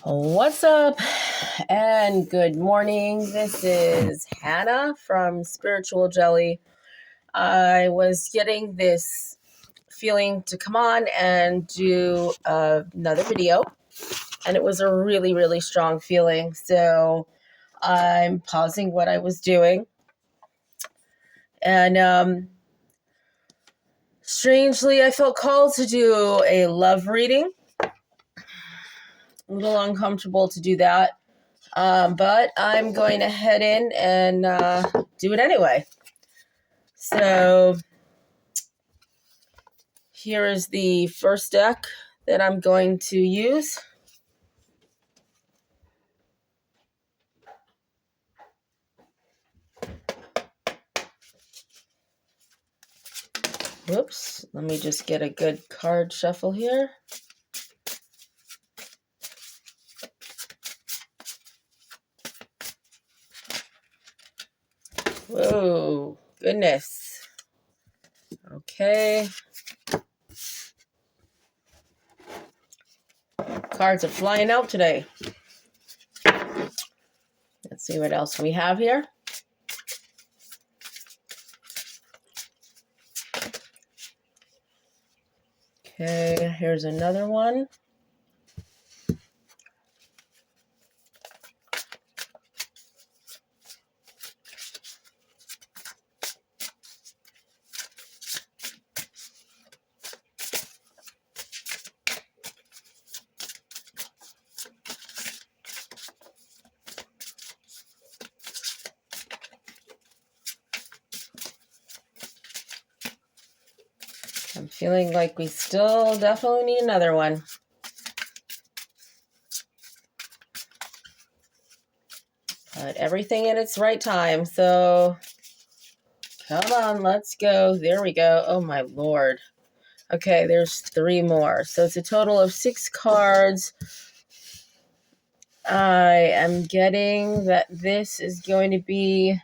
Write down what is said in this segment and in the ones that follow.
What's up and good morning. This is Hannah from Spiritual Jelly. I was getting this feeling to come on and do another video, and it was a really, really strong feeling. So I'm pausing what I was doing. And strangely, I felt called to do a love reading. A little uncomfortable to do that. But I'm going to head in and do it anyway. So here is the first deck that I'm going to use. Whoops, let me just get a good card shuffle here. Whoa, goodness. Okay. Cards are flying out today. Let's see what else we have here. Okay, here's another one. I'm feeling like we still definitely need another one. But everything in its right time, so come on, let's go. There we go. Oh, my Lord. Okay, there's 3 more. So it's a total of 6 cards. I am getting that this is going to be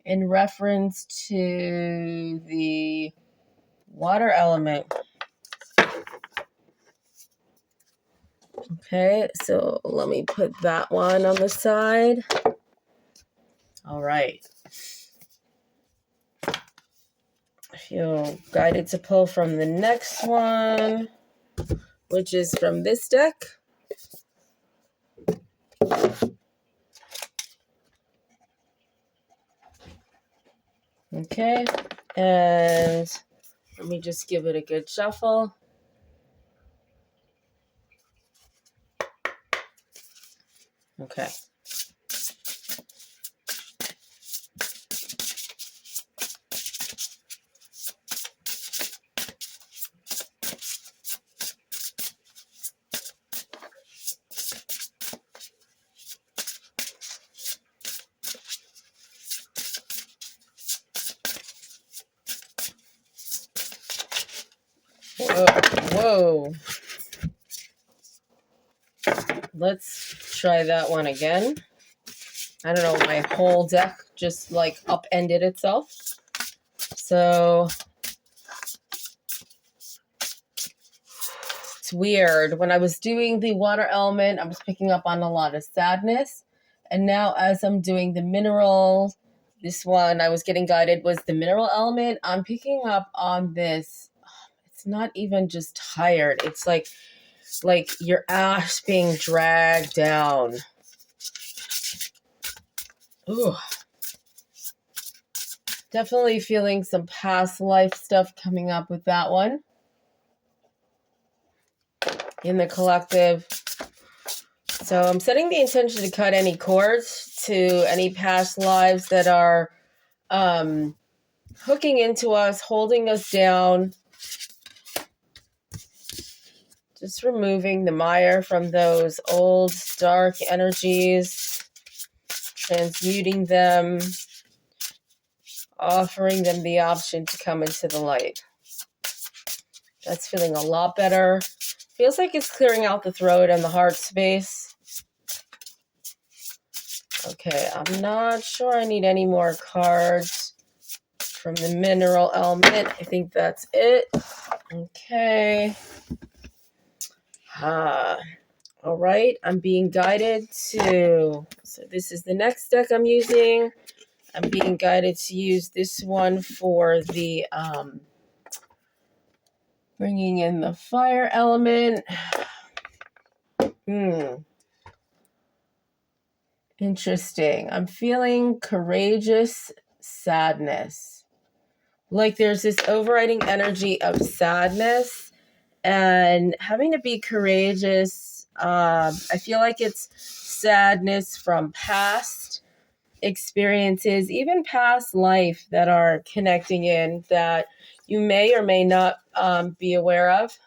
in reference to the water element. Okay, so let me put that one on the side. All right. I feel guided to pull from the next one, which is from this deck. Okay, and let me just give it a good shuffle. Okay. Whoa. Let's try that one again. I don't know, my whole deck just like upended itself. So it's weird. When I was doing the water element, I was picking up on a lot of sadness. And now as I'm doing the mineral, this one I was getting guided was the mineral element. I'm picking up on this. It's not even just tired. It's like your ass being dragged down. Ooh. Definitely feeling some past life stuff coming up with that one. In the collective. So I'm setting the intention to cut any cords to any past lives that are hooking into us, holding us down. Just removing the mire from those old dark energies, transmuting them, offering them the option to come into the light. That's feeling a lot better. Feels like it's clearing out the throat and the heart space. Okay, I'm not sure I need any more cards from the mineral element. I think that's it. Okay. All right, I'm being guided to, so this is the next deck I'm using. I'm being guided to use this one for the bringing in the fire element. Interesting. I'm feeling courageous sadness. Like there's this overriding energy of sadness and having to be courageous. I feel like it's sadness from past experiences, even past life that are connecting in that you may or may not be aware of.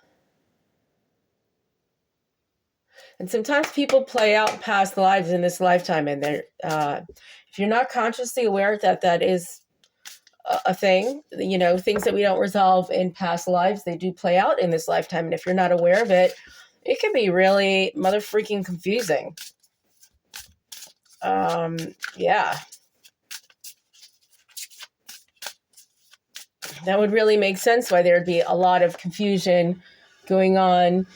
And sometimes people play out past lives in this lifetime, and they're if you're not consciously aware that that is a thing, you know, things that we don't resolve in past lives, they do play out in this lifetime. And if you're not aware of it, it can be really mother freaking confusing. Yeah. That would really make sense why there'd be a lot of confusion going on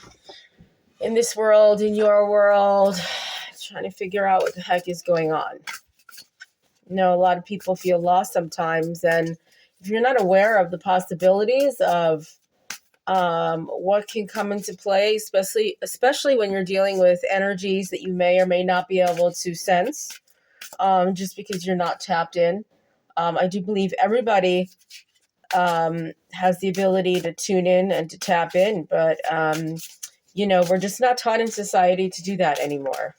in this world, in your world, trying to figure out what the heck is going on. You know, a lot of people feel lost sometimes, and if you're not aware of the possibilities of what can come into play, especially when you're dealing with energies that you may or may not be able to sense, just because you're not tapped in. I do believe everybody has the ability to tune in and to tap in, but you know, we're just not taught in society to do that anymore.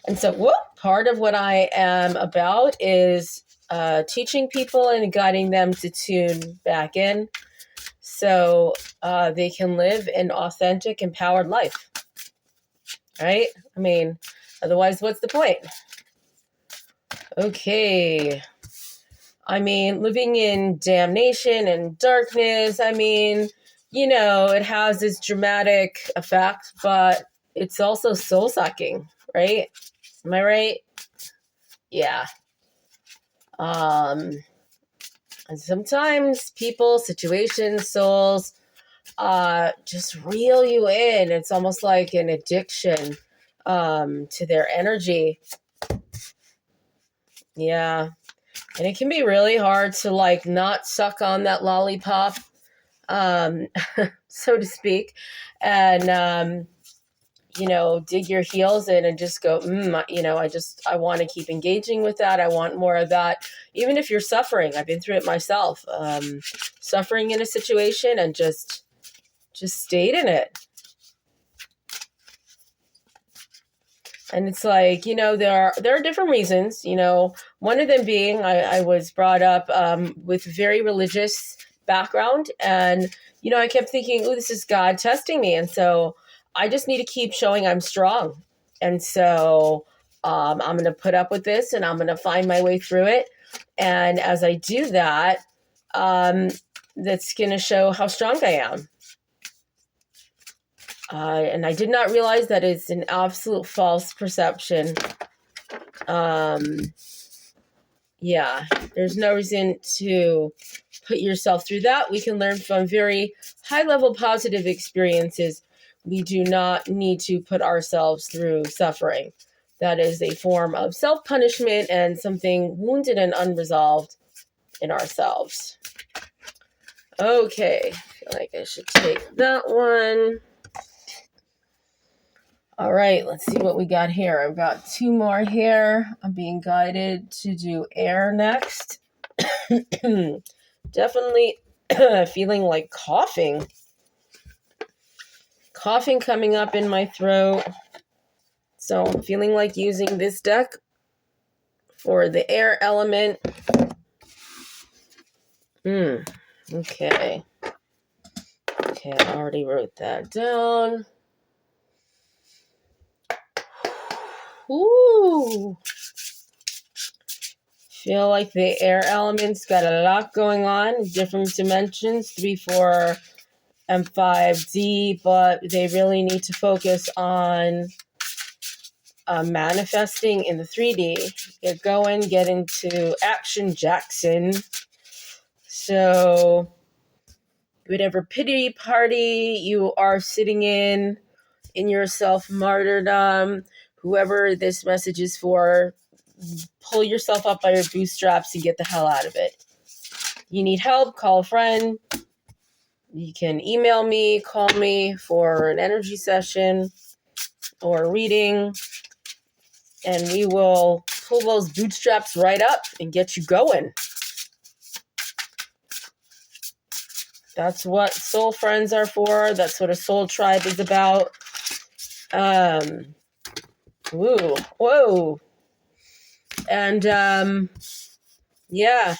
And so part of what I am about is teaching people and guiding them to tune back in so they can live an authentic, empowered life. Right? I mean, otherwise, what's the point? Okay. I mean, living in damnation and darkness, I mean, you know, it has this dramatic effect, but it's also soul-sucking, right? Am I right? Yeah. And sometimes people, situations, souls, just reel you in. It's almost like an addiction to their energy. Yeah. And it can be really hard to like not suck on that lollipop, so to speak, and you know, dig your heels in and just go, you know, I want to keep engaging with that. I want more of that. Even if you're suffering, I've been through it myself, suffering in a situation and just stayed in it. And it's like, you know, there are different reasons, you know, one of them being I was brought up with very religious background. And, you know, I kept thinking, oh, this is God testing me. And so I just need to keep showing I'm strong. And so I'm going to put up with this and I'm going to find my way through it. And as I do that, that's going to show how strong I am. And I did not realize that it's an absolute false perception. Yeah, there's no reason to put yourself through that. We can learn from very high-level positive experiences. We do not need to put ourselves through suffering. That is a form of self-punishment and something wounded and unresolved in ourselves. Okay, I feel like I should take that one. All right, let's see what we got here. I've got two more here. I'm being guided to do air next. Definitely feeling like coughing. Coughing coming up in my throat. So I'm feeling like using this deck for the air element. Okay. Okay, I already wrote that down. Ooh. Feel like the air element's got a lot going on, different dimensions, 3, 4, and 5D, but they really need to focus on manifesting in the 3D. Get going, get into action, Jackson. So whatever pity party you are sitting in, in your self-martyrdom. Whoever this message is for, pull yourself up by your bootstraps and get the hell out of it. You need help, call a friend. You can email me, call me for an energy session or a reading, and we will pull those bootstraps right up and get you going. That's what soul friends are for. That's what a soul tribe is about. Whoa. And, yeah,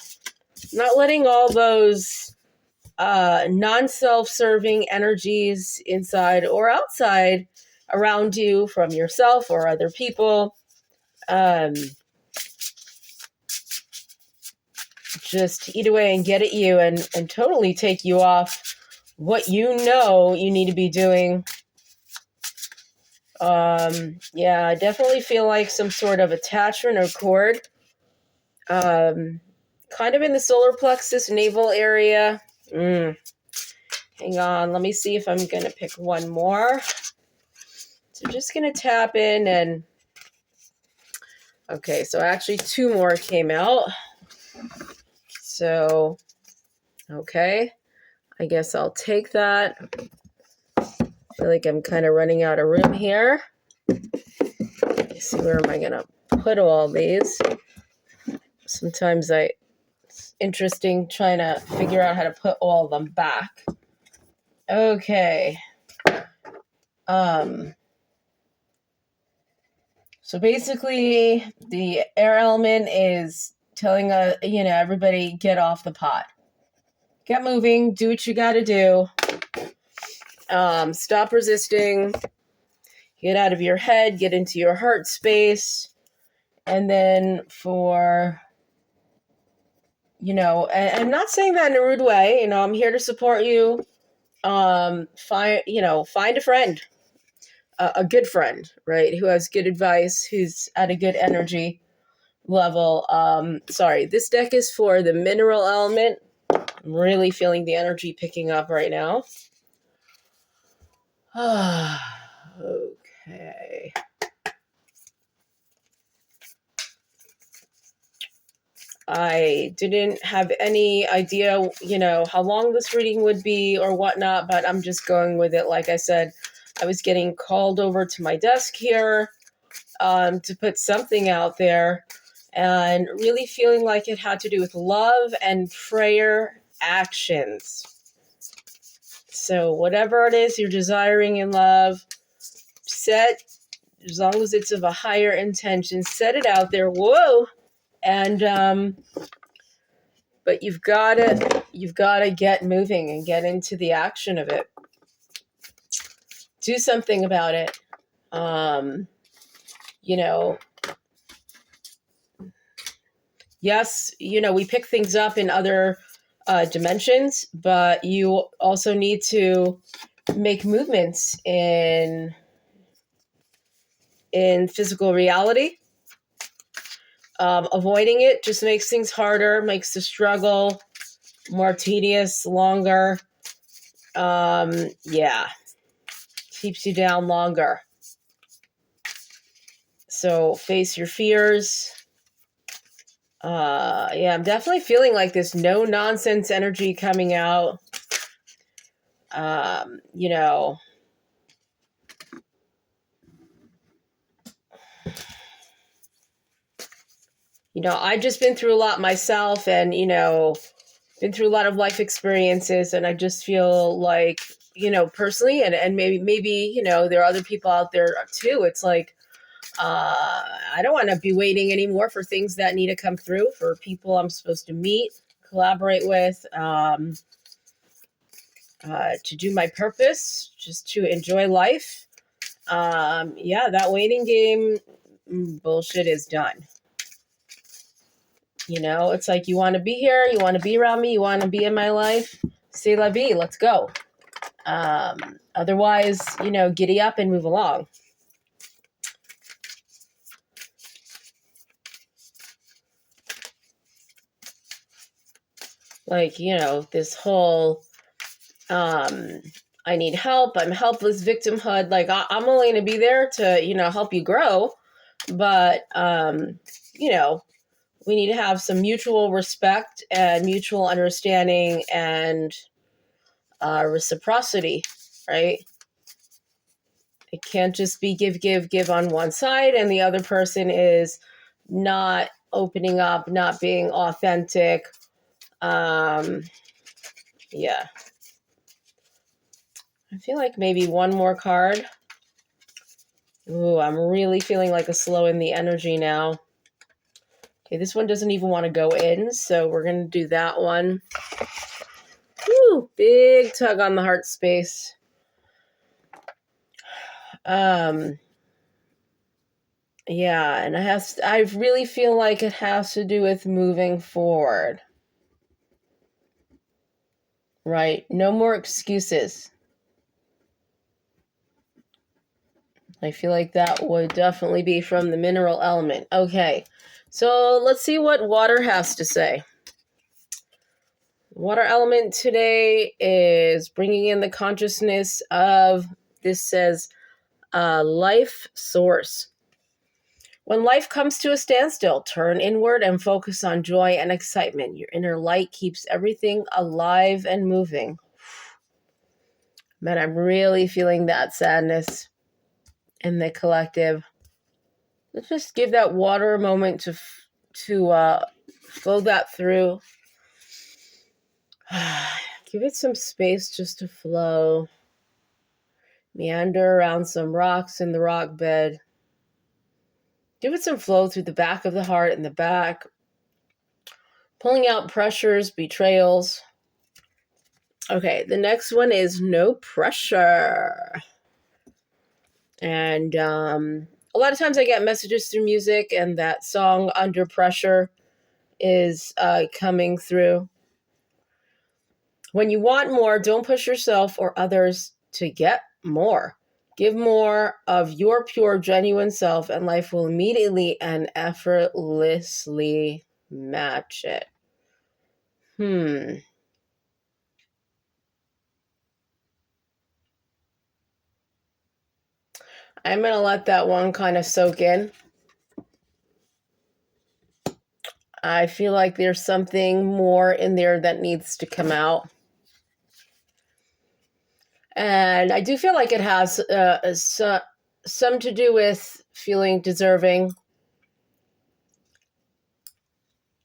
not letting all those non-self-serving energies inside or outside around you from yourself or other people just eat away and get at you and totally take you off what you know you need to be doing. I definitely feel like some sort of attachment or cord, kind of in the solar plexus, navel area. Hang on, let me see if I'm going to pick one more. So just going to tap in and, okay, so actually two more came out. So, okay, I guess I'll take that. I feel like I'm kind of running out of room here. Let's see, where am I going to put all these? Sometimes it's interesting trying to figure out how to put all of them back. Okay. So basically, the air element is telling everybody, get off the pot. Get moving, do what you got to do. Stop resisting. Get out of your head, get into your heart space. And then for, I'm not saying that in a rude way. I'm here to support you. Find a friend. A good friend, right, who has good advice, who's at a good energy level. This deck is for the mineral element. I'm really feeling the energy picking up right now. Okay. I didn't have any idea, how long this reading would be or whatnot, but I'm just going with it. Like I said, I was getting called over to my desk here to put something out there, and really feeling like it had to do with love and prayer actions. So whatever it is you're desiring in love, set, as long as it's of a higher intention, set it out there. Whoa. And but you've got to get moving and get into the action of it. Do something about it. Yes, we pick things up in other dimensions, but you also need to make movements in physical reality. Avoiding it just makes things harder, makes the struggle more tedious, longer. Keeps you down longer. So face your fears. I'm definitely feeling like this no nonsense energy coming out. I've just been through a lot myself, and, been through a lot of life experiences, and I just feel like, personally, and maybe, there are other people out there too. It's like, I don't want to be waiting anymore for things that need to come through, for people I'm supposed to meet, collaborate with, to do my purpose, just to enjoy life. That waiting game bullshit is done. It's like, you want to be here, you want to be around me, you want to be in my life, c'est la vie, let's go. Otherwise, giddy up and move along. Like, this whole I need help. I'm helpless, victimhood. Like I'm only going to be there to, help you grow. But, we need to have some mutual respect and mutual understanding and reciprocity, right? It can't just be give on one side and the other person is not opening up, not being authentic. Yeah. I feel like maybe one more card. Ooh, I'm really feeling like a slow in the energy now. Okay, this one doesn't even want to go in, so we're going to do that one. Woo, big tug on the heart space. Yeah, and I really feel like it has to do with moving forward. Right? No more excuses. I feel like that would definitely be from the mineral element. Okay, so let's see what water has to say. Water element today is bringing in the consciousness of, this says, life source. When life comes to a standstill, turn inward and focus on joy and excitement. Your inner light keeps everything alive and moving. Man, I'm really feeling that sadness in the collective. Let's just give that water a moment to flow that through. Give it some space just to flow. Meander around some rocks in the rock bed. Give it some flow through the back of the heart and the back. Pulling out pressures, betrayals. Okay, the next one is no pressure. And a lot of times I get messages through music, and that song Under Pressure is coming through. When you want more, don't push yourself or others to get more. Give more of your pure, genuine self, and life will immediately and effortlessly match it. I'm going to let that one kind of soak in. I feel like there's something more in there that needs to come out. And I do feel like it has some to do with feeling deserving.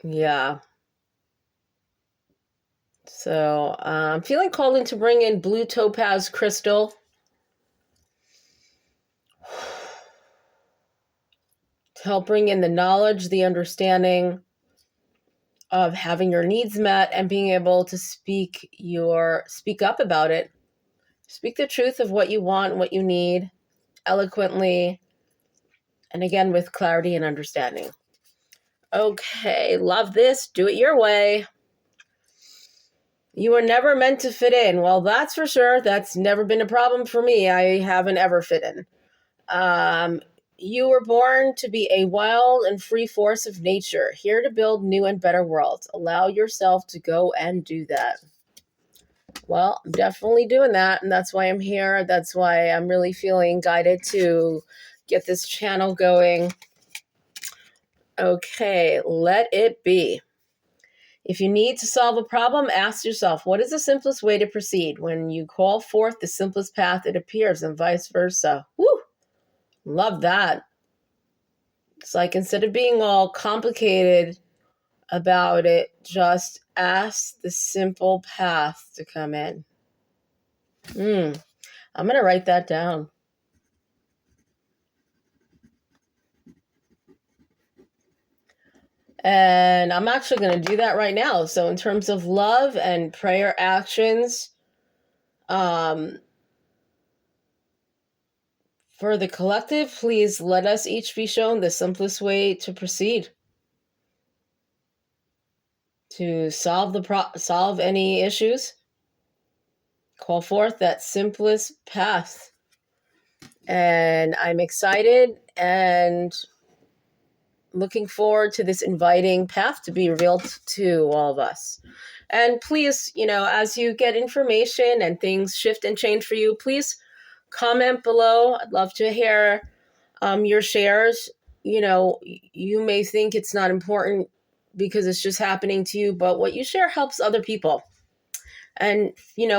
Yeah. So I'm feeling called in to bring in blue topaz crystal. To help bring in the knowledge, the understanding of having your needs met and being able to speak up about it. Speak the truth of what you want, what you need, eloquently, and again with clarity and understanding. Okay, love this. Do it your way. You were never meant to fit in. Well, that's for sure. That's never been a problem for me. I haven't ever fit in. You were born to be a wild and free force of nature, here to build new and better worlds. Allow yourself to go and do that. Well, I'm definitely doing that, and that's why I'm here. That's why I'm really feeling guided to get this channel going. Okay, let it be. If you need to solve a problem, ask yourself, what is the simplest way to proceed? When you call forth the simplest path, it appears, and vice versa. Woo! Love that. It's like, instead of being all complicated about it, just ask the simple path to come in. I'm going to write that down. And I'm actually going to do that right now. So in terms of love and prayer actions, for the collective, please let us each be shown the simplest way to proceed. To solve any issues, call forth that simplest path. And I'm excited and looking forward to this inviting path to be revealed to all of us. And please, as you get information and things shift and change for you, please comment below. I'd love to hear your shares. You may think it's not important because it's just happening to you, but what you share helps other people. And,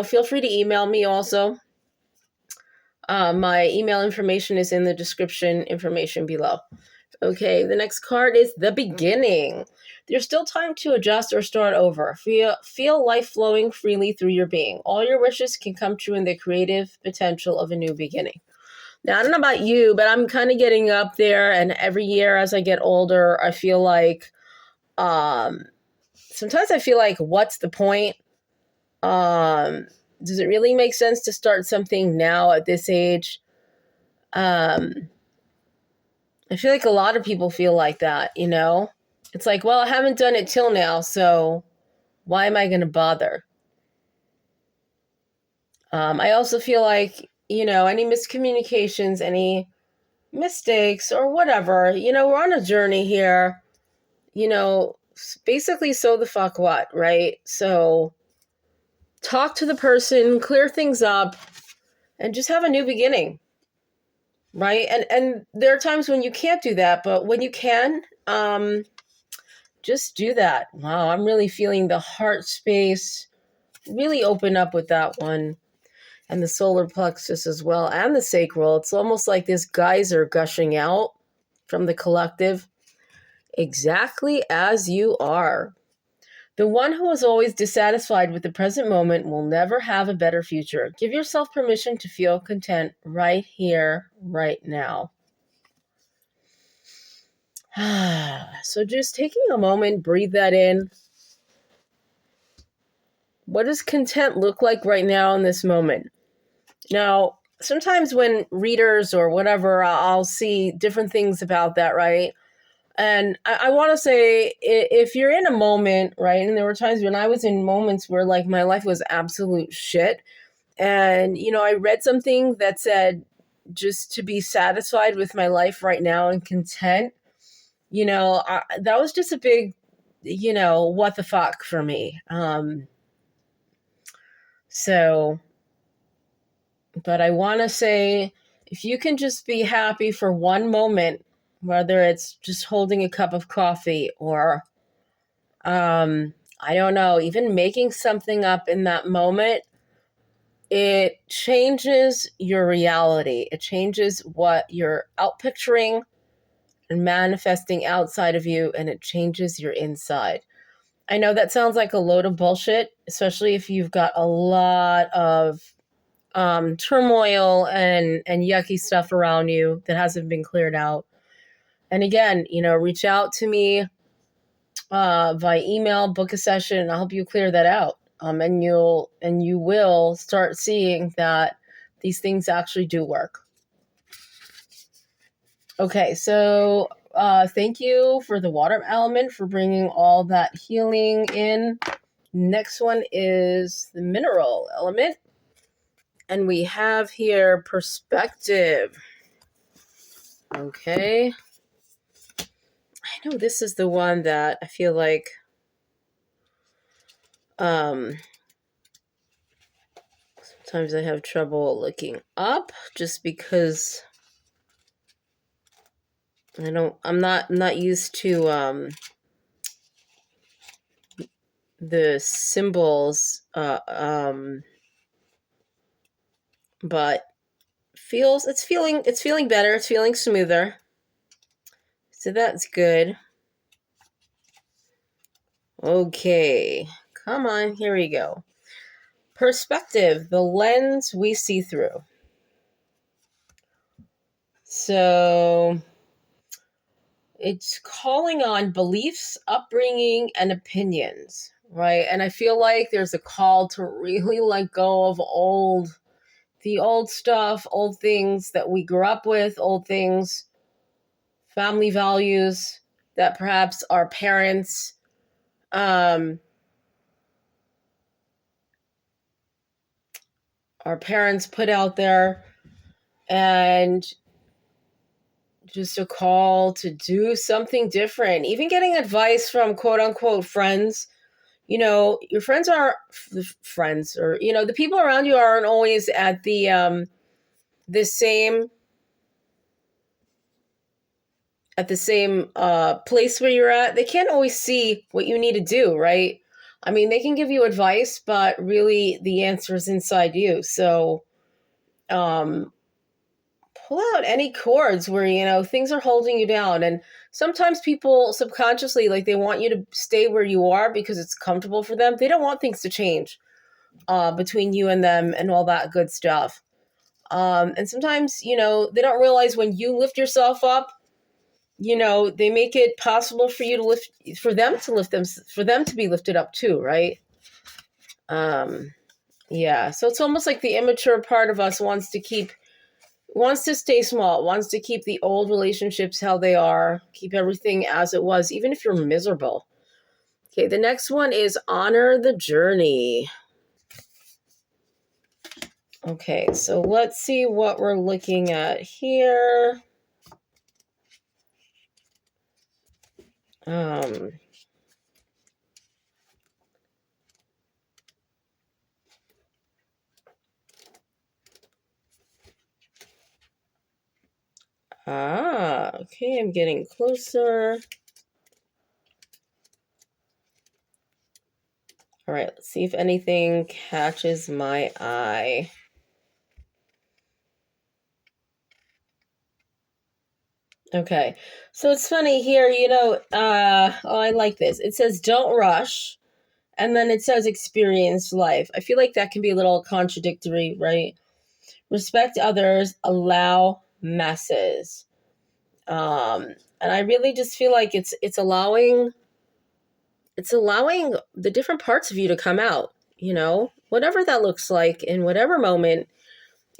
feel free to email me also. My email information is in the description information below. Okay, the next card is the beginning. There's still time to adjust or start over. Feel life flowing freely through your being. All your wishes can come true in the creative potential of a new beginning. Now, I don't know about you, but I'm kind of getting up there, and every year as I get older, I feel like, sometimes I feel like, what's the point? Does it really make sense to start something now at this age? I feel like a lot of people feel like that, It's like, well, I haven't done it till now, so why am I going to bother? I also feel like, any miscommunications, any mistakes or whatever, we're on a journey here, basically so the fuck what, right? So talk to the person, clear things up, and just have a new beginning, right? And there are times when you can't do that, but when you can, just do that. Wow, I'm really feeling the heart space really open up with that one. And the solar plexus as well, and the sacral. It's almost like this geyser gushing out from the collective. Exactly as you are. The one who is always dissatisfied with the present moment will never have a better future. Give yourself permission to feel content right here, right now. So just taking a moment, breathe that in. What does content look like right now in this moment? Now, sometimes when readers or whatever, I'll see different things about that, right? And I want to say, if you're in a moment, right, and there were times when I was in moments where, like, my life was absolute shit. And, I read something that said just to be satisfied with my life right now and content, that was just a big, what the fuck for me. But I want to say, if you can just be happy for one moment, whether it's just holding a cup of coffee or, I don't know, even making something up in that moment, it changes your reality. It changes what you're out picturing and manifesting outside of you, and it changes your inside. I know that sounds like a load of bullshit, especially if you've got a lot of turmoil and yucky stuff around you that hasn't been cleared out. And again, reach out to me via email, book a session, and I'll help you clear that out. And you will start seeing that these things actually do work. Okay, so thank you for the water element for bringing all that healing in. Next one is the mineral element. And we have here perspective. Okay. I know this is the one that I feel like sometimes I have trouble looking up just because I'm not used to the symbols but it's feeling better, it's feeling smoother. So that's good. Okay. Come on, here we go. Perspective, the lens we see through. So it's calling on beliefs, upbringing, and opinions, right? And I feel like there's a call to really let go of the old stuff, old things that we grew up with, old things, family values that perhaps our parents put out there, and just a call to do something different. Even getting advice from quote unquote friends. Your friends are friends, or the people around you aren't always at the same place where you're at. They can't always see what you need to do, right? I mean, they can give you advice, but really the answer is inside you. So um pull out any cords where things are holding you down. And sometimes people subconsciously, like, they want you to stay where you are because it's comfortable for them. They don't want things to change between you and them and all that good stuff. And sometimes they don't realize when you lift yourself up, they make it possible for you to lift, for them to be lifted up too, right? Yeah, so it's almost like the immature part of us wants to stay small, wants to keep the old relationships how they are, keep everything as it was, even if you're miserable. Okay, the next one is honor the journey. Okay, so let's see what we're looking at here. Okay, I'm getting closer. All right, let's see if anything catches my eye. Okay, so it's funny here, I like this. It says, don't rush, and then it says, experience life. I feel like that can be a little contradictory, right? Respect others, allow messes. And I really just feel like it's allowing the different parts of you to come out, whatever that looks like in whatever moment,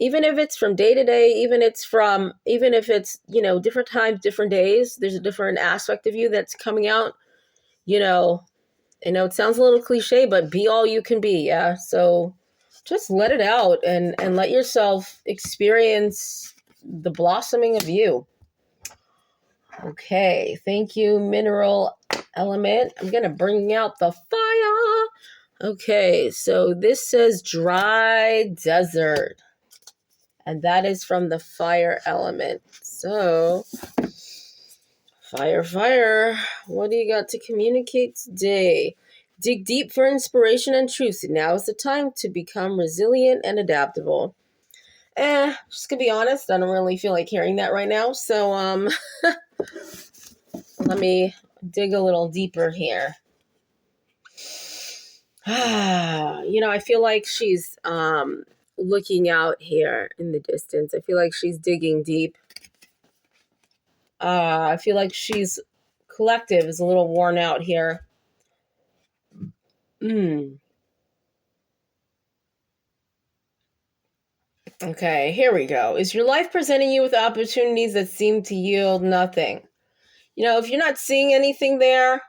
even if it's from day to day, even if it's, different times, different days, there's a different aspect of you that's coming out, I know it sounds a little cliche, but be all you can be. Yeah. So just let it out and let yourself experience the blossoming of you. Okay. Thank you, mineral element. I'm going to bring out the fire. Okay. So this says dry desert, and that is from the fire element. So fire, what do you got to communicate today? Dig deep for inspiration and truth. Now is the time to become resilient and adaptable. Just gonna be honest, I don't really feel like hearing that right now. So let me dig a little deeper here. I feel like she's looking out here in the distance. I feel like she's digging deep. I feel like she's collective is a little worn out here. Okay, here we go. Is your life presenting you with opportunities that seem to yield nothing? If you're not seeing anything there,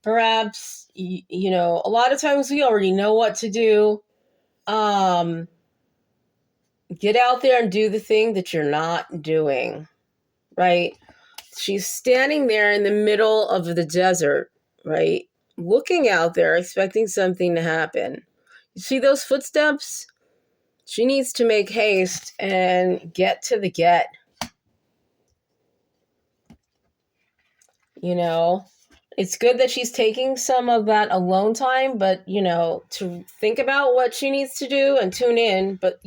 perhaps, a lot of times we already know what to do. Get out there and do the thing that you're not doing, right? She's standing there in the middle of the desert, right? Looking out there, expecting something to happen. You see those footsteps? She needs to make haste and get to the get. It's good that she's taking some of that alone time, but, to think about what she needs to do and tune in, but,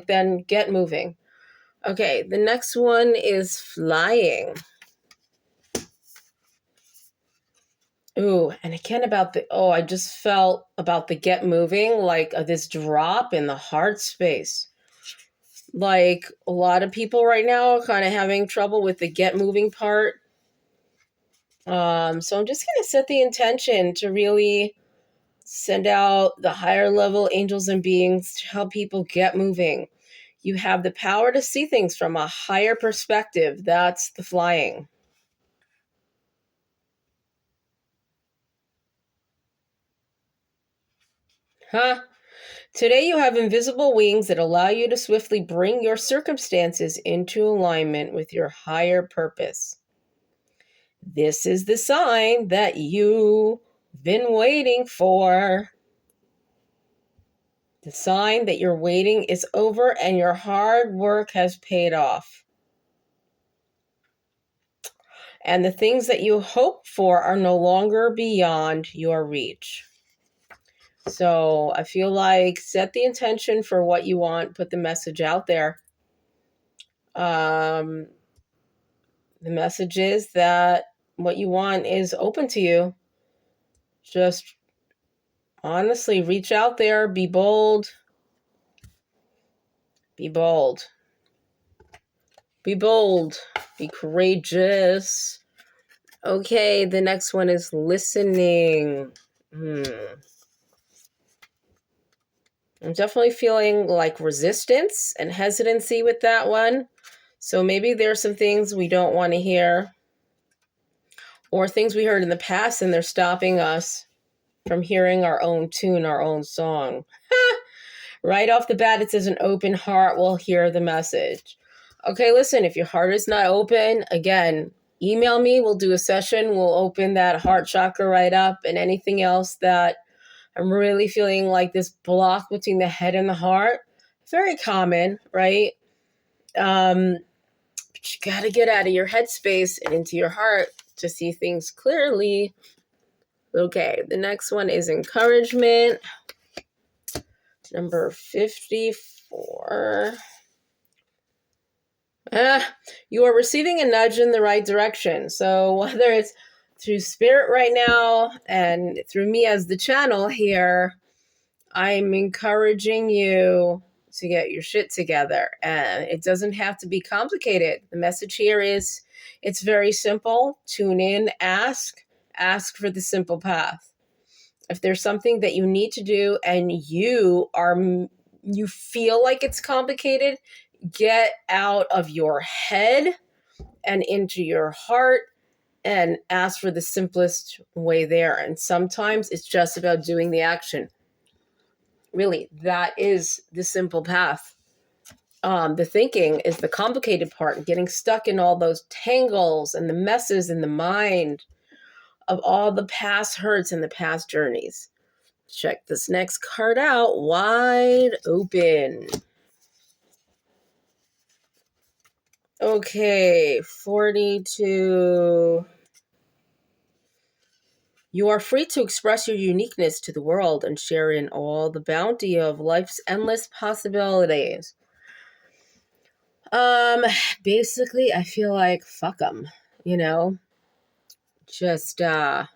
then get moving. Okay, the next one is flying. Ooh, and again I just felt about the get moving, like this drop in the heart space. Like a lot of people right now are kind of having trouble with the get moving part. So I'm just going to set the intention to really send out the higher level angels and beings to help people get moving. You have the power to see things from a higher perspective. That's the flying. Today you have invisible wings that allow you to swiftly bring your circumstances into alignment with your higher purpose. This is the sign that you've been waiting for. The sign that your waiting is over and your hard work has paid off. And the things that you hope for are no longer beyond your reach. So I feel like set the intention for what you want, put the message out there. The message is that what you want is open to you. Just honestly reach out there, be bold. Be bold. Be bold. Be courageous. Okay, the next one is listening. I'm definitely feeling like resistance and hesitancy with that one. So maybe there's some things we don't want to hear, or things we heard in the past and they're stopping us from hearing our own tune, our own song. Right off the bat, it says an open heart will hear the message. Okay, listen, if your heart is not open, again, email me. We'll do a session. We'll open that heart chakra right up, and anything else that I'm really feeling like this block between the head and the heart. Very common, right? But you got to get out of your headspace and into your heart to see things clearly. Okay, the next one is encouragement. Number 54. You are receiving a nudge in the right direction. So whether it's through spirit right now and through me as the channel here, I'm encouraging you to get your shit together. And it doesn't have to be complicated. The message here is it's very simple. Tune in, ask for the simple path. If there's something that you need to do and you feel like it's complicated, get out of your head and into your heart and ask for the simplest way there. And sometimes it's just about doing the action. Really, that is the simple path. The thinking is the complicated part, getting stuck in all those tangles and the messes in the mind of all the past hurts and the past journeys. Check this next card out. Wide open. Okay, 42. You are free to express your uniqueness to the world and share in all the bounty of life's endless possibilities. Basically, I feel like fuck them, just, as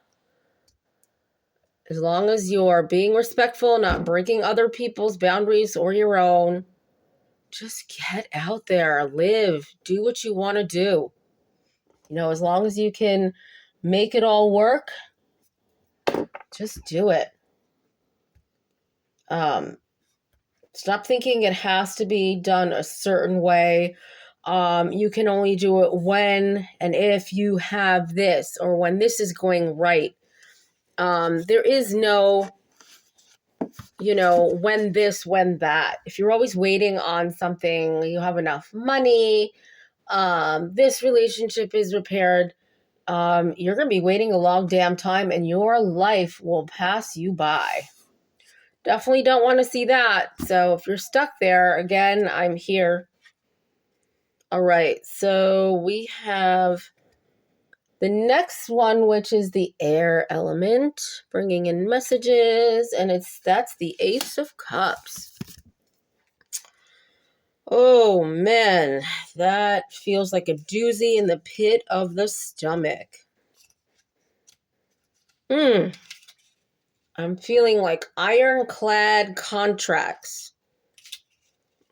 long as you're being respectful, not breaking other people's boundaries or your own, just get out there, live, do what you want to do. As long as you can make it all work, just do it. Stop thinking it has to be done a certain way. You can only do it when and if you have this, or when this is going right. There is no, when this, when that. If you're always waiting on something, you have enough money, this relationship is repaired, you're going to be waiting a long damn time and your life will pass you by. Definitely don't want to see that. So if you're stuck there, again, I'm here. All right. So we have the next one, which is the air element, bringing in messages, and that's the Ace of Cups. Oh, man, that feels like a doozy in the pit of the stomach. I'm feeling like ironclad contracts,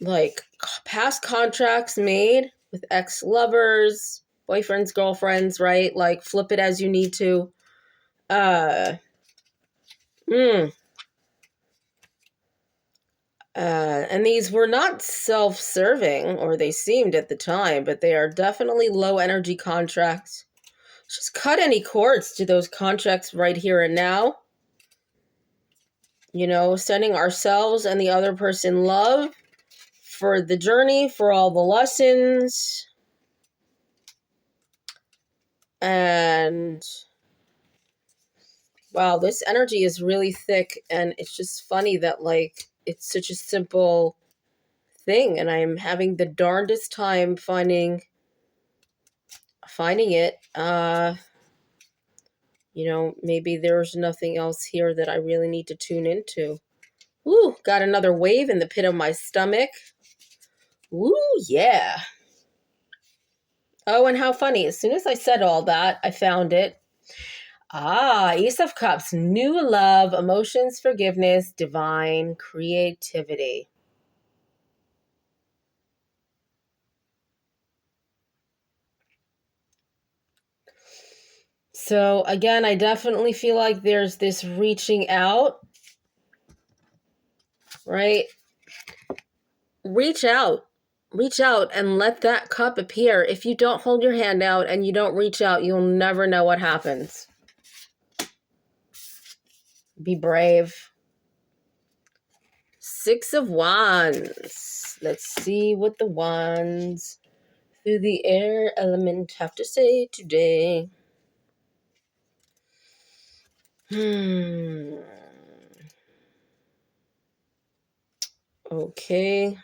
like past contracts made with ex-lovers, boyfriends, girlfriends, right? Like flip it as you need to. And these were not self-serving, or they seemed at the time, but they are definitely low energy contracts. Just cut any cords to those contracts right here and now. Sending ourselves and the other person love for the journey, for all the lessons. And wow, this energy is really thick, and it's just funny that it's such a simple thing, and I'm having the darndest time finding it. Maybe there's nothing else here that I really need to tune into. Ooh, got another wave in the pit of my stomach. Ooh, yeah. Oh, and how funny. As soon as I said all that, I found it. Ace of Cups, new love, emotions, forgiveness, divine creativity. So again, I definitely feel like there's this reaching out, right? Reach out and let that cup appear. If you don't hold your hand out and you don't reach out, you'll never know what happens. Be brave. Six of Wands. Let's see what the wands through the air element have to say today. Okay.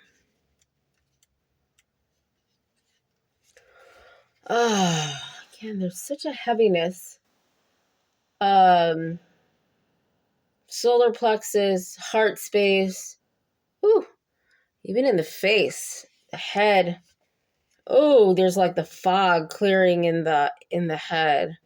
Again, there's such a heaviness. Solar plexus, heart space. Ooh, even in the face, the head. Oh, there's like the fog clearing in the head.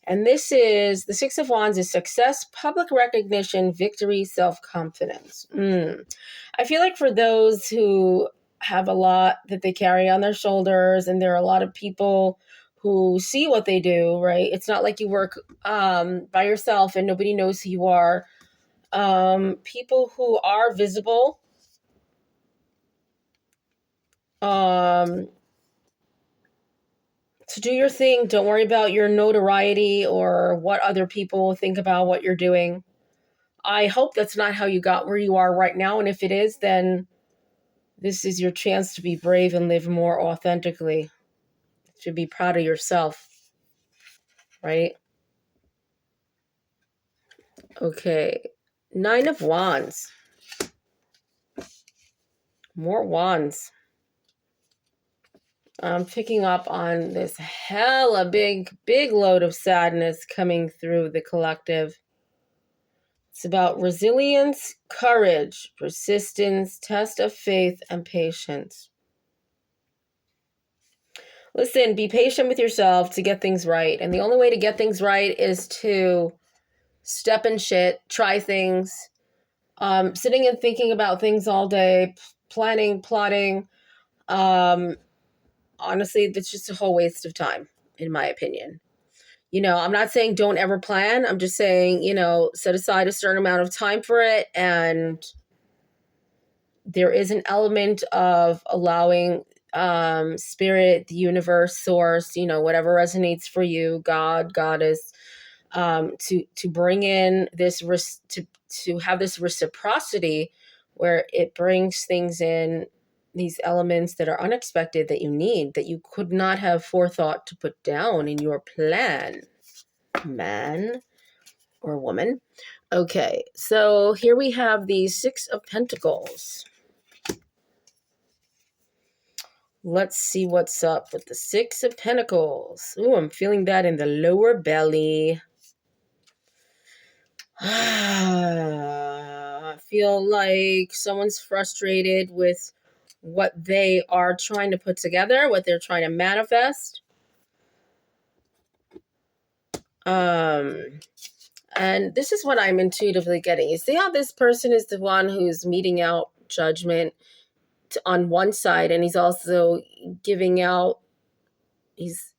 And this is the Six of Wands is success, public recognition, victory, self-confidence. I feel like for those who have a lot that they carry on their shoulders, and there are a lot of people who see what they do, right? It's not like you work by yourself and nobody knows who you are. People who are visible, so do your thing. Don't worry about your notoriety or what other people think about what you're doing. I hope that's not how you got where you are right now. And if it is, then this is your chance to be brave and live more authentically. To be proud of yourself, right? Okay. Nine of Wands. More wands. I'm picking up on this hella big load of sadness coming through the collective. It's about resilience, courage, persistence, test of faith, and patience. Listen, be patient with yourself to get things right. And the only way to get things right is to step in shit, try things, sitting and thinking about things all day, planning, plotting. Honestly, that's just a whole waste of time, in my opinion. I'm not saying don't ever plan. I'm just saying, set aside a certain amount of time for it. And there is an element of allowing spirit, the universe, source, whatever resonates for you, God, goddess, to bring in this, to have this reciprocity where it brings things in, these elements that are unexpected, that you need, that you could not have forethought to put down in your plan, man or woman. Okay, so here we have the Six of Pentacles. Let's see what's up with the Six of Pentacles. Ooh, I'm feeling that in the lower belly. I feel like someone's frustrated with what they are trying to put together, what they're trying to manifest. And this is what I'm intuitively getting. You see how this person is the one who's meting out judgment on one side, and he's also giving out, he's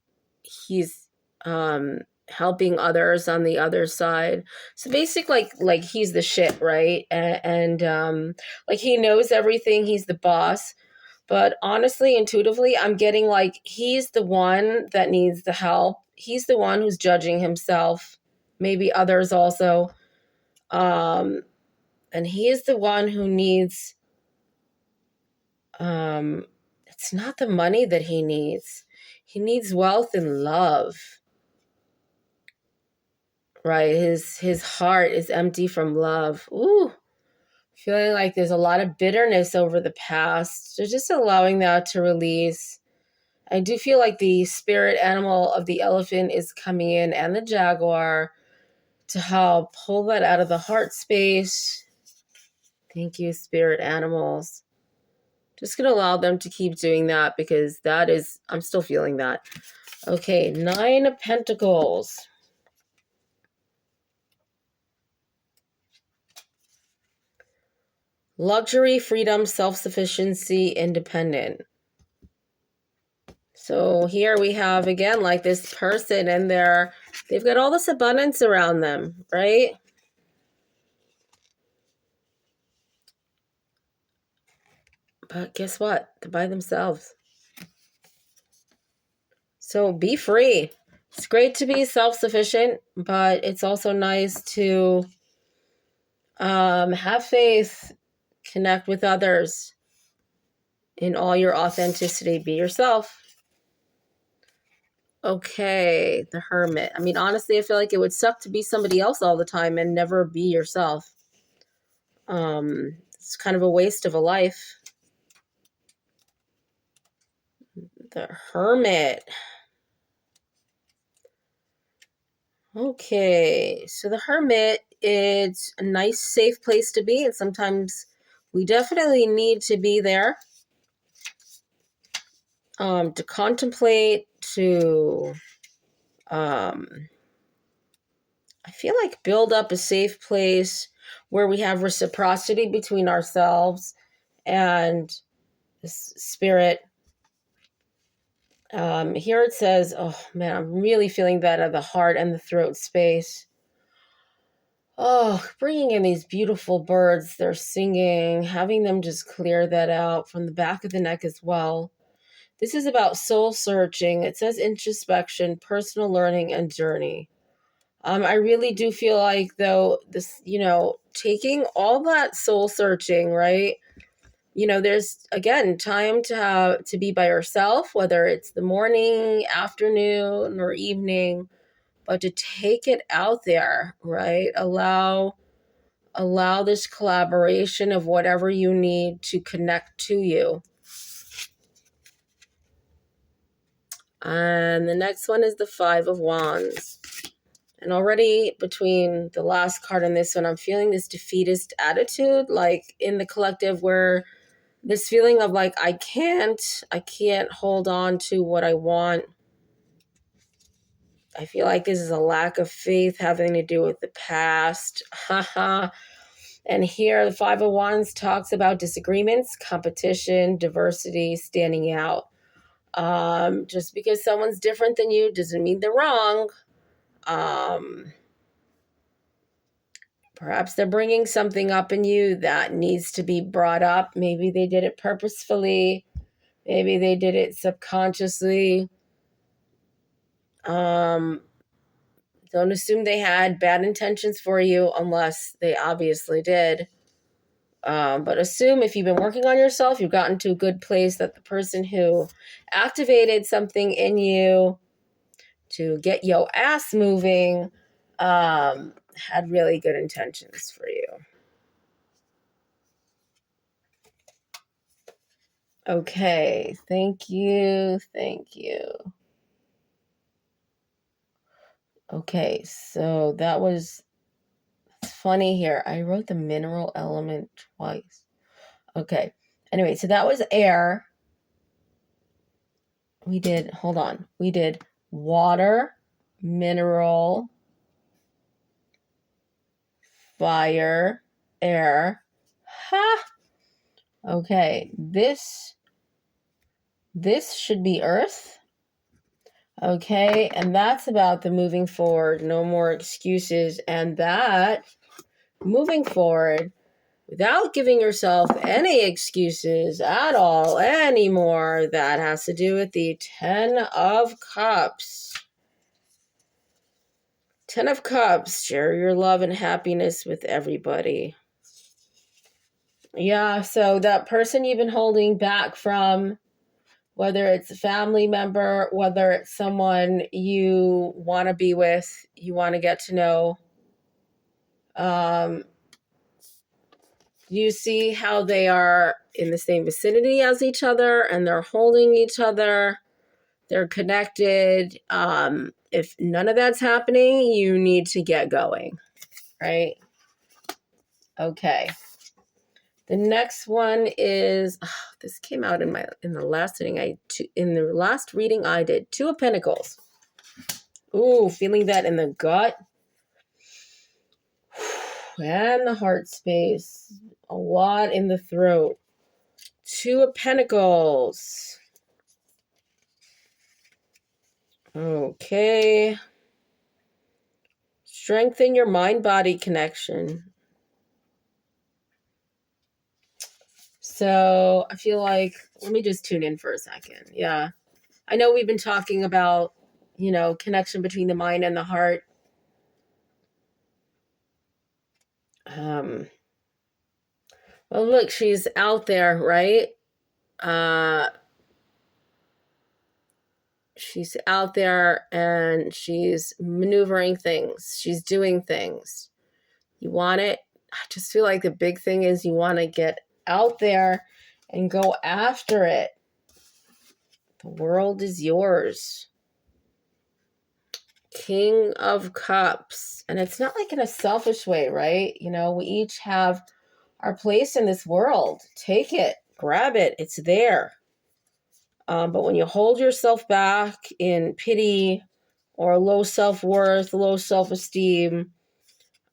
helping others on the other side. So basically, like he's the shit, right? And like he knows everything, he's the boss. But honestly, intuitively, I'm getting like he's the one that needs the help. He's the one who's judging himself, maybe others also. And he is the one who needs, it's not the money that he needs. He needs wealth and love, right? His heart is empty from love. Ooh, feeling like there's a lot of bitterness over the past. So just allowing that to release. I do feel like the spirit animal of the elephant is coming in, and the jaguar, to help pull that out of the heart space. Thank you, spirit animals. Just going to allow them to keep doing that, because that is, I'm still feeling that. Okay, 9 of Pentacles. Luxury, freedom, self-sufficiency, independent. So here we have, again, like this person, and they've got all this abundance around them, right? But guess what? They're by themselves. So be free. It's great to be self-sufficient, but it's also nice to have faith, connect with others in all your authenticity. Be yourself. Okay, the Hermit. I mean, honestly, I feel like it would suck to be somebody else all the time and never be yourself. It's kind of a waste of a life. The Hermit. Okay, so the Hermit, it's a nice, safe place to be, and sometimes we definitely need to be there to contemplate, to, I feel like, build up a safe place where we have reciprocity between ourselves and the spirit. Here it says, oh man, I'm really feeling that at the heart and the throat space. Oh, bringing in these beautiful birds, they're singing, having them just clear that out from the back of the neck as well. This is about soul searching. It says introspection, personal learning, and journey. I really do feel like, though, this, taking all that soul searching, right? There's, again, time to be by yourself, whether it's the morning, afternoon, or evening, but to take it out there, right? Allow this collaboration of whatever you need to connect to you. And the next one is the 5 of Wands. And already between the last card and this one, I'm feeling this defeatist attitude, like in the collective, where this feeling of like, I can't hold on to what I want. I feel like this is a lack of faith having to do with the past. Haha. And here the 5 of Wands talks about disagreements, competition, diversity, standing out. Just because someone's different than you doesn't mean they're wrong. Perhaps they're bringing something up in you that needs to be brought up. Maybe they did it purposefully. Maybe they did it subconsciously. Don't assume they had bad intentions for you unless they obviously did. But assume if you've been working on yourself, you've gotten to a good place, that the person who activated something in you to get your ass moving had really good intentions for you. Okay, thank you. Okay, so that was funny here. I wrote the mineral element twice. Okay, anyway, so that was air. We did water, mineral, fire, air. Ha! Okay, this should be earth. Okay, and that's about the moving forward, no more excuses, and that moving forward without giving yourself any excuses at all anymore. That has to do with the 10 of Cups. 10 of Cups, share your love and happiness with everybody. Yeah, so that person you've been holding back from, whether it's a family member, whether it's someone you want to be with, you want to get to know, you see how they are in the same vicinity as each other and they're holding each other. They're connected. If none of that's happening, you need to get going, right? Okay. The next one is this came out in the last reading I did. Two of Pentacles. Ooh, feeling that in the gut and the heart space. A lot in the throat. Two of Pentacles. Okay. Strengthen your mind-body connection. So I feel like, let me just tune in for a second. Yeah. I know we've been talking about, connection between the mind and the heart. Well, look, she's out there, right? She's out there and she's maneuvering things. She's doing things. You want it? I just feel like the big thing is you want to get out there and go after it. The world is yours. King of Cups. And it's not like in a selfish way, right? We each have our place in this world. Take it, grab it. It's there. But when you hold yourself back in pity or low self-worth, low self-esteem,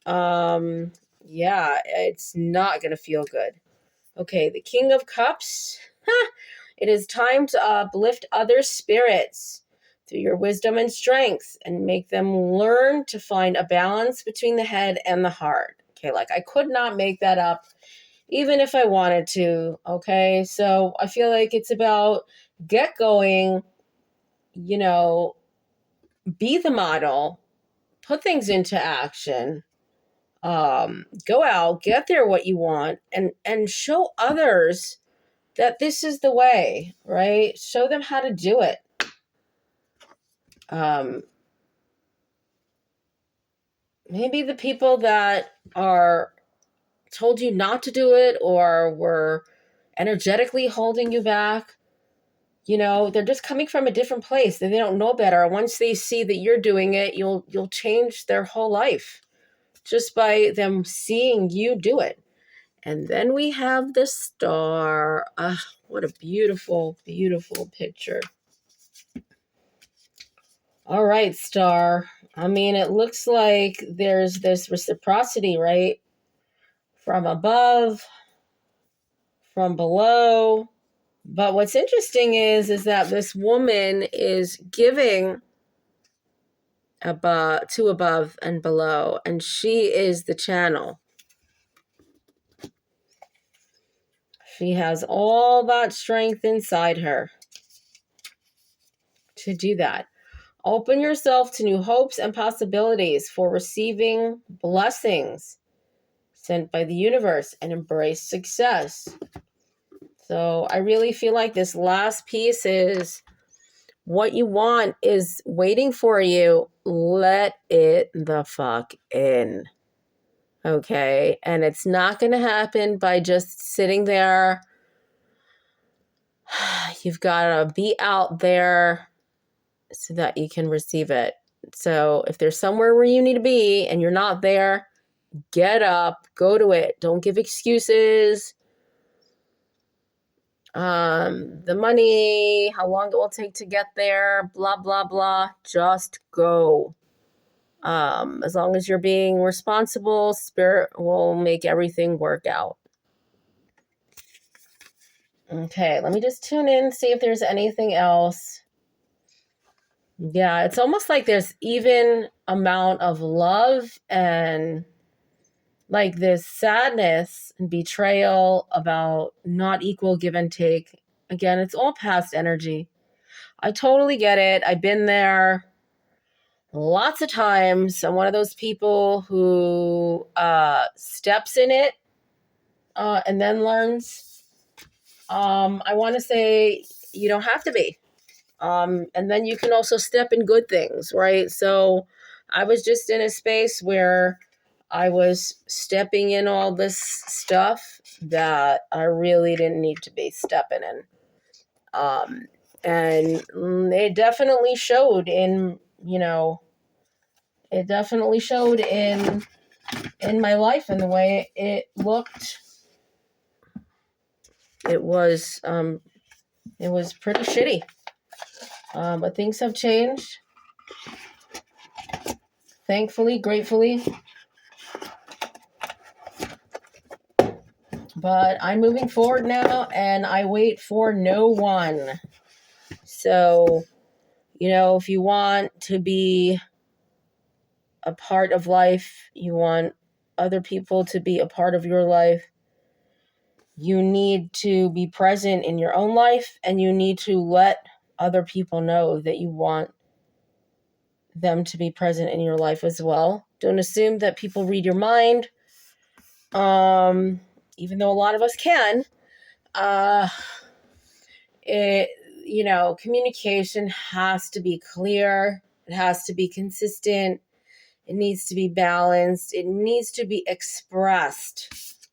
it's not going to feel good. Okay, the King of Cups. It is time to uplift others' spirits through your wisdom and strength and make them learn to find a balance between the head and the heart. Okay, like I could not make that up even if I wanted to. Okay, so I feel like it's about get going, be the model, put things into action, go out, get there what you want, and show others that this is the way, right? Show them how to do it. Maybe the people that are told you not to do it or were energetically holding you back, they're just coming from a different place. They don't know better. Once they see that you're doing it, you'll change their whole life just by them seeing you do it. And then we have the Star. What a beautiful, beautiful picture. All right, Star. I mean, it looks like there's this reciprocity, right? From above, from below. But what's interesting is that this woman is giving to above and below, and she is the channel. She has all that strength inside her to do that. Open yourself to new hopes and possibilities for receiving blessings sent by the universe and embrace success. So I really feel like this last piece is what you want is waiting for you. Let it the fuck in. Okay? And it's not going to happen by just sitting there. You've got to be out there so that you can receive it. So if there's somewhere where you need to be and you're not there, get up, go to it. Don't give excuses. The money, how long it will take to get there, blah, blah, blah. Just go. As long as you're being responsible, Spirit will make everything work out. Okay, let me just tune in, see if there's anything else. Yeah, it's almost like there's even amount of love and like this sadness and betrayal about not equal give and take. Again, it's all past energy. I totally get it. I've been there lots of times. I'm one of those people who steps in it and then learns. I want to say you don't have to be. And then you can also step in good things, right? So I was just in a space where I was stepping in all this stuff that I really didn't need to be stepping in. And it definitely showed in, my life and the way it looked. It was pretty shitty. But things have changed. Thankfully, gratefully. But I'm moving forward now, and I wait for no one. So, if you want to be a part of life, you want other people to be a part of your life, you need to be present in your own life, and you need to let other people know that you want them to be present in your life as well. Don't assume that people read your mind. Even though a lot of us can, communication has to be clear. It has to be consistent. It needs to be balanced. It needs to be expressed.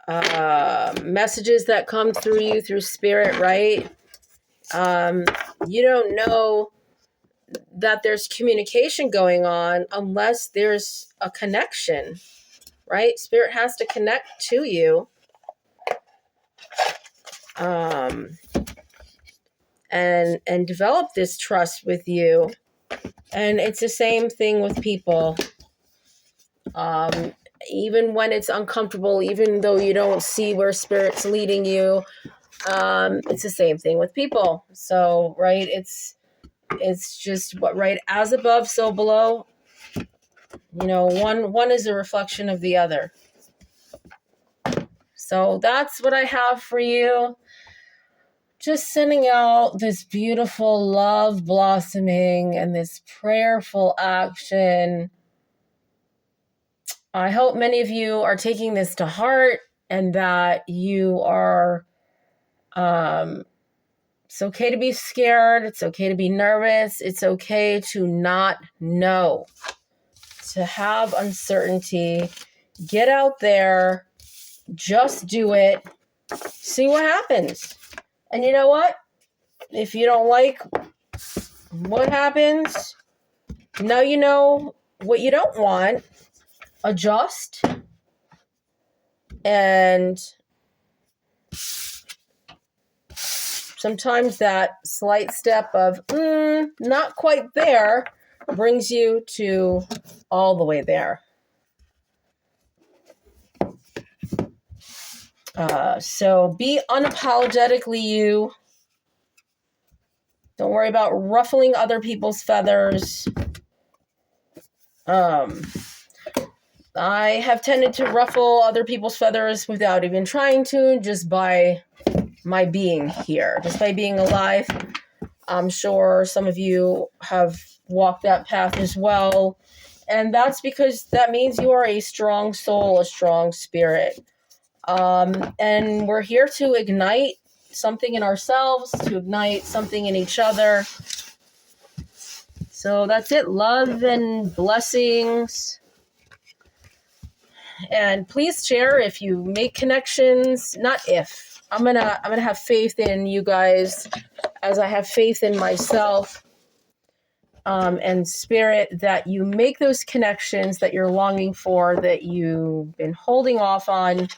Messages that come through you through spirit, right? You don't know that there's communication going on unless there's a connection, right? Spirit has to connect to you. And develop this trust with you. And it's the same thing with people. Even when it's uncomfortable, even though you don't see where spirit's leading you, it's the same thing with people. So, right, it's just what, right, as above, so below. One is a reflection of the other. So that's what I have for you. Just sending out this beautiful love blossoming and this prayerful action. I hope many of you are taking this to heart and that you are, it's okay to be scared. It's okay to be nervous. It's okay to not know, to have uncertainty. Get out there, just do it, see what happens. And you know what? If you don't like what happens, now you know what you don't want. Adjust. And sometimes that slight step of not quite there brings you to all the way there. So be unapologetically you. Don't worry about ruffling other people's feathers. I have tended to ruffle other people's feathers without even trying to, just by my being here, just by being alive. I'm sure some of you have walked that path as well. And that's because that means you are a strong soul, a strong spirit. And we're here to ignite something in ourselves, to ignite something in each other. So that's it. Love and blessings. And please share if you make connections. Not if. I'm gonna have faith in you guys as I have faith in myself. And spirit, that you make those connections that you're longing for, that you've been holding off on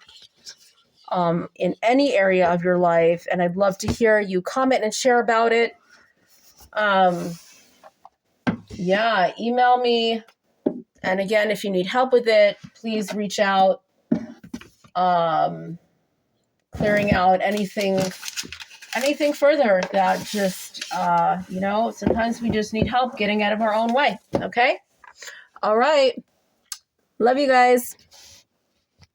in any area of your life. And I'd love to hear you comment and share about it. Email me. And again, if you need help with it, please reach out. Clearing out anything further that just, sometimes we just need help getting out of our own way. Okay? All right. Love you guys.